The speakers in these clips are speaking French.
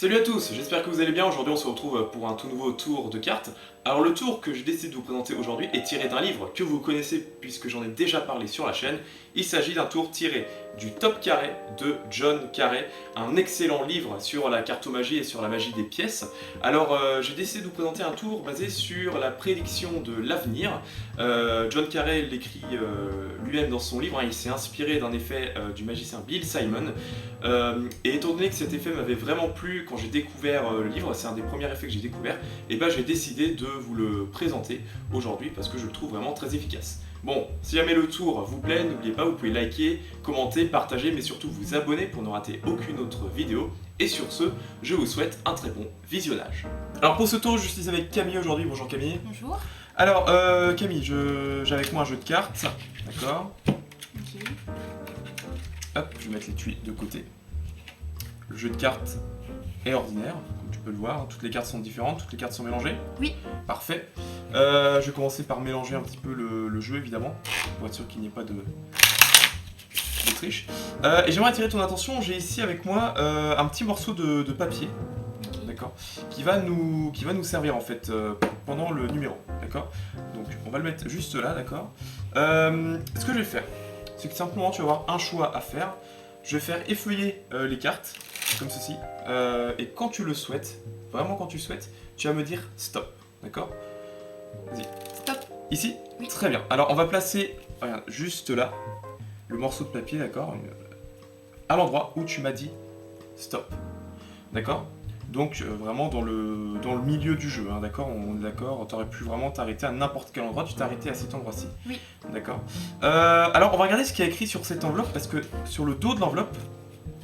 Salut à tous, j'espère que vous allez bien. Aujourd'hui on se retrouve pour un tout nouveau tour de cartes. Alors le tour que j'ai décidé de vous présenter aujourd'hui est tiré d'un livre que vous connaissez puisque j'en ai déjà parlé sur la chaîne. Il s'agit d'un tour tiré du Top Carré de John Carré, un excellent livre sur la cartomagie et sur la magie des pièces. Alors j'ai décidé de vous présenter un tour basé sur la prédiction de l'avenir. John Carré l'écrit lui-même dans son livre, hein. Il s'est inspiré d'un effet du magicien Bill Simon. Et étant donné que cet effet m'avait vraiment plu quand j'ai découvert le livre, c'est un des premiers effets que j'ai découvert, et ben j'ai décidé de vous le présenter aujourd'hui parce que je le trouve vraiment très efficace. Bon, si jamais le tour vous plaît, n'oubliez pas, vous pouvez liker, commenter, partager, mais surtout vous abonner pour ne rater aucune autre vidéo. Et sur ce, je vous souhaite un très bon visionnage. Alors pour ce tour, je suis avec Camille aujourd'hui. Bonjour Camille. Bonjour. Alors Camille, j'ai avec moi un jeu de cartes, d'accord. Ok. Hop, je vais mettre les tuiles de côté. Le jeu de cartes est ordinaire, comme tu peux le voir, toutes les cartes sont différentes, toutes les cartes sont mélangées. Oui. Parfait. Je vais commencer par mélanger un petit peu le jeu évidemment, pour être sûr qu'il n'y ait pas de triche. Et j'aimerais attirer ton attention, j'ai ici avec moi un petit morceau de papier, Ok. d'accord, qui va nous servir en fait pendant le numéro, d'accord. Donc on va le mettre juste là, d'accord. Ce que je vais faire, c'est que simplement tu vas avoir un choix à faire. Je vais faire effeuiller les cartes, comme ceci, et quand tu le souhaites, vraiment quand tu souhaites, tu vas me dire stop, d'accord. Vas-y. Stop. Ici. Oui. Très bien. Alors on va placer, regarde, juste là, le morceau de papier, d'accord, à l'endroit où tu m'as dit stop, d'accord. Donc vraiment dans le milieu du jeu, hein, d'accord, on est d'accord, t'aurais pu vraiment t'arrêter à n'importe quel endroit, tu t'es arrêté à cet endroit-ci. Oui. D'accord. Alors on va regarder ce qu'il y a écrit sur cette enveloppe, parce que sur le dos de l'enveloppe,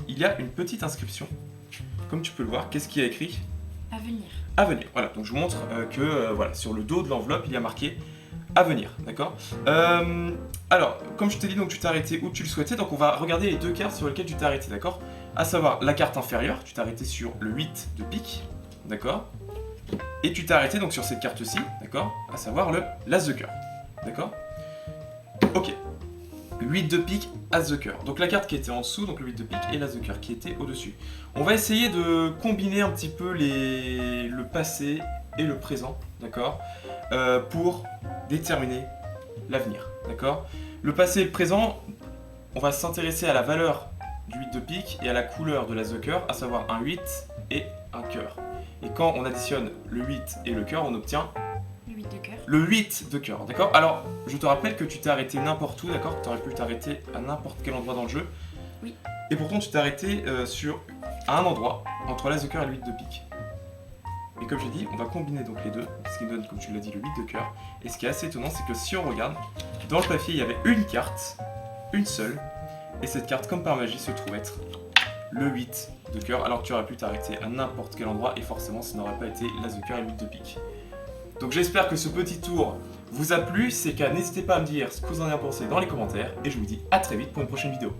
il y a une petite inscription. Comme tu peux le voir, qu'est-ce qu'il y a écrit ? Avenir. Avenir. Voilà, donc je vous montre que voilà, sur le dos de l'enveloppe, il y a marqué Avenir, d'accord. Alors, comme je t'ai dit, donc tu t'es arrêté où tu le souhaitais, donc on va regarder les deux cartes sur lesquelles tu t'es arrêté, d'accord. À savoir la carte inférieure, tu t'es arrêté sur le 8 de pique, d'accord. Et tu t'es arrêté donc sur cette carte-ci, d'accord, à savoir le l'as de cœur, d'accord. Ok. 8 de pique, as de cœur. Donc la carte qui était en dessous, donc le 8 de pique et l'as de cœur qui était au-dessus. On va essayer de combiner un petit peu le passé et le présent, d'accord, pour déterminer l'avenir, d'accord. Le passé et le présent, on va s'intéresser à la valeur du 8 de pique et à la couleur de l'as de cœur, à savoir un 8 et un cœur. Et quand on additionne le 8 et le cœur, on obtient Le 8 de cœur. le 8 de cœur, d'accord. Alors, je te rappelle que tu t'es arrêté n'importe où, d'accord. Tu aurais pu t'arrêter à n'importe quel endroit dans le jeu. Oui. Et pourtant, tu t'es arrêté à un endroit, entre l'as de cœur et le 8 de pique. Et comme j'ai dit, on va combiner donc les deux, ce qui nous donne, comme tu l'as dit, le 8 de cœur. Et ce qui est assez étonnant, c'est que si on regarde, dans le papier, il y avait une carte, une seule. Et cette carte, comme par magie, se trouve être le 8 de cœur, alors que tu aurais pu t'arrêter à n'importe quel endroit. Et forcément, ça n'aurait pas été l'as de cœur et le 8 de pique. Donc j'espère que ce petit tour vous a plu, si c'est le cas, n'hésitez pas à me dire ce que vous en avez pensé dans les commentaires, et je vous dis à très vite pour une prochaine vidéo.